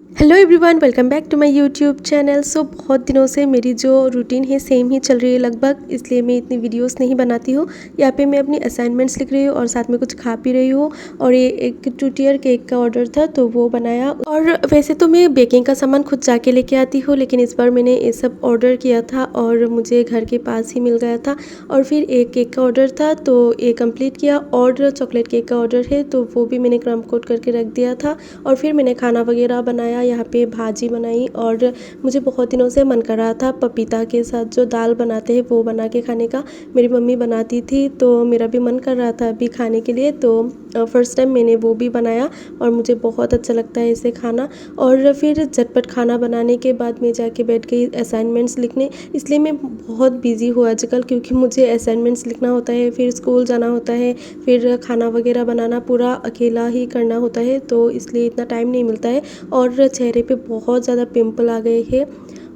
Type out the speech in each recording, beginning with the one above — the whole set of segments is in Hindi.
Hello everyone, welcome back to my YouTube channel. So बहुत दिनों से मेरी जो रूटीन है सेम ही चल रही है लगभग, इसलिए मैं इतनी वीडियोस नहीं बनाती हूँ। यहाँ पे मैं अपनी असाइनमेंट्स लिख रही हूँ और साथ में कुछ खा पी रही हूँ। और ये एक 2 tier केक का ऑर्डर था तो वो बनाया। और वैसे तो मैं बेकिंग का सामान खुद जाके लेके आती हूँ, लेकिन इस बार मैंने ये सब ऑर्डर किया था और मुझे घर के पास ही मिल गया था। और फिर एक केक का ऑर्डर था तो ये कंप्लीट किया, और चॉकलेट केक का ऑर्डर है तो वो भी मैंने क्रम्ब कोट करके रख दिया था। और फिर मैंने खाना वगैरह बनाया, यहाँ पे भाजी बनाई। और मुझे बहुत दिनों से मन कर रहा था पपीता के साथ जो दाल बनाते हैं वो बना के खाने का। मेरी मम्मी बनाती थी तो मेरा भी मन कर रहा था अभी खाने के लिए, तो फर्स्ट टाइम मैंने वो भी बनाया और मुझे बहुत अच्छा लगता है इसे खाना। और फिर झटपट खाना बनाने के बाद मैं जाके बैठ गई असाइनमेंट्स लिखने। इसलिए मैं बहुत बिजी हूँ आजकल, क्योंकि मुझे असाइनमेंट्स लिखना होता है, फिर स्कूल जाना होता है, फिर खाना वगैरह बनाना पूरा अकेला ही करना होता है, तो इसलिए इतना टाइम नहीं मिलता है। और चेहरे पे बहुत ज़्यादा पिंपल आ गए हैं।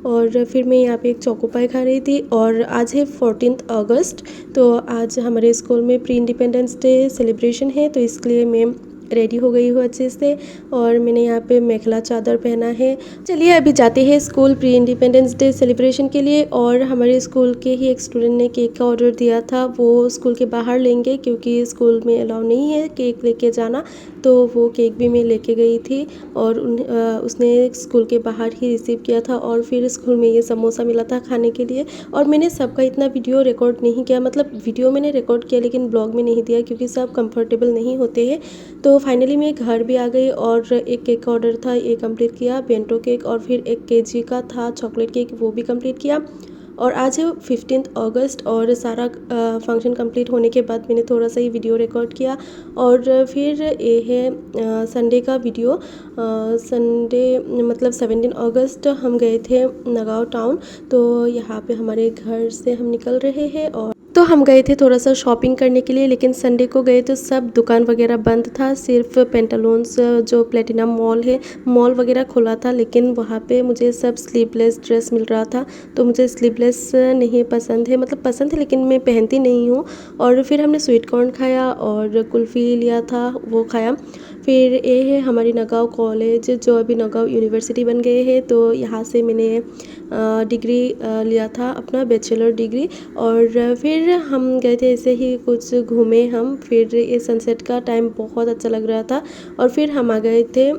और फिर मैं यहाँ पे एक चोको पाई खा रही थी। और आज है 14 अगस्त, तो आज हमारे स्कूल में प्री इंडिपेंडेंस डे सेलिब्रेशन है, तो इसलिए मैं रेडी हो गई हूँ अच्छे से। और मैंने यहाँ पे मेखला चादर पहना है। चलिए अभी जाते हैं school pre independence day celebration के लिए। और हमारे स्कूल के ही एक स्टूडेंट ने केक का ऑर्डर दिया था, वो स्कूल के बाहर लेंगे क्योंकि स्कूल में अलाउ नहीं है केक लेके जाना, तो वो केक भी मैं लेके गई थी। और उसने स्कूल के बाहर ही रिसीव किया था। और फिर स्कूल में ये समोसा मिला था खाने के लिए। और मैंने सबका इतना वीडियो रिकॉर्ड नहीं किया, मतलब वीडियो मैंने रिकॉर्ड किया लेकिन ब्लॉग में नहीं दिया क्योंकि सब कंफर्टेबल नहीं होते हैं। तो फाइनली मैं घर भी आ गई और एक केक का ऑर्डर था ये कंप्लीट किया, बेंटो केक। और फिर 1 kg का था चॉकलेट केक, वो भी कंप्लीट किया। और आज है 15 अगस्त और सारा फंक्शन कंप्लीट होने के बाद मैंने थोड़ा सा ही वीडियो रिकॉर्ड किया। और फिर ये है संडे का वीडियो। संडे मतलब 17 अगस्त हम गए थे नगाँव टाउन, तो यहाँ पे हमारे घर से हम निकल रहे हैं। और तो हम गए थे थोड़ा सा शॉपिंग करने के लिए, लेकिन संडे को गए तो सब दुकान वगैरह बंद था, सिर्फ पेंटालून्स जो प्लेटिनम मॉल है मॉल वगैरह खुला था। लेकिन वहाँ पे मुझे सब स्लीवलेस ड्रेस मिल रहा था, तो मुझे स्लीवलेस नहीं पसंद है, मतलब पसंद है लेकिन मैं पहनती नहीं हूँ। और फिर हमने स्वीट कॉर्न खाया और कुल्फ़ी लिया था वो खाया। फिर ये है हमारी नगाँव कॉलेज जो अभी नगाँव यूनिवर्सिटी बन गए हैं, तो यहाँ से मैंने डिग्री लिया था अपना बैचलर डिग्री। और फिर हम गए थे ऐसे ही कुछ घूमे हम, फिर ये सनसेट का टाइम बहुत अच्छा लग रहा था। और फिर हम आ गए थे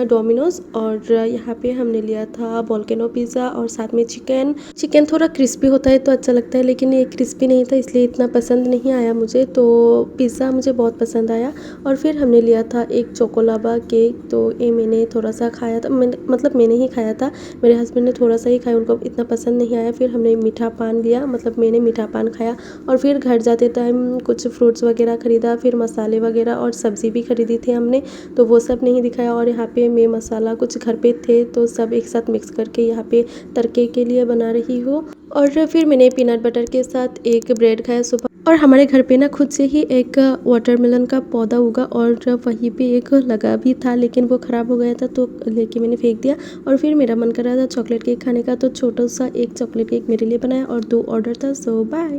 डोमिनोज़, और यहाँ पे हमने लिया था वोल्केनो पिज़्ज़ा और साथ में चिकन थोड़ा क्रिस्पी होता है तो अच्छा लगता है, लेकिन ये क्रिस्पी नहीं था इसलिए इतना पसंद नहीं आया मुझे, तो पिज़्ज़ा मुझे बहुत पसंद आया। और फिर हमने लिया था एक चोकोलावा केक, तो ये मैंने थोड़ा सा खाया था, मतलब मैंने ही खाया था, मेरे हस्बैंड ने थोड़ा सा ही खाया, उनको इतना पसंद नहीं आया। फिर हमने मीठा पान लिया, मतलब मैंने मीठा पान खाया। और फिर घर जाते टाइम कुछ फ्रूट्स वगैरह ख़रीदा, फिर मसाले वगैरह और सब्ज़ी भी ख़रीदी थी हमने, तो वो सब नहीं दिखाया। और यहाँ पे मैं मसाला कुछ घर पे थे तो सब एक साथ मिक्स करके यहाँ पे तड़के के लिए बना रही हूँ। और फिर मैंने पीनट बटर के साथ एक ब्रेड खाया सुबह। और हमारे घर पे ना खुद से ही एक वाटरमेलन का पौधा उगा और वहीं पे एक लगा भी था, लेकिन वो ख़राब हो गया था तो लेके मैंने फेंक दिया। और फिर मेरा मन कर रहा था चॉकलेट केक खाने का, तो छोटा सा एक चॉकलेट केक मेरे लिए बनाया और 2 ऑर्डर था। सो बाय।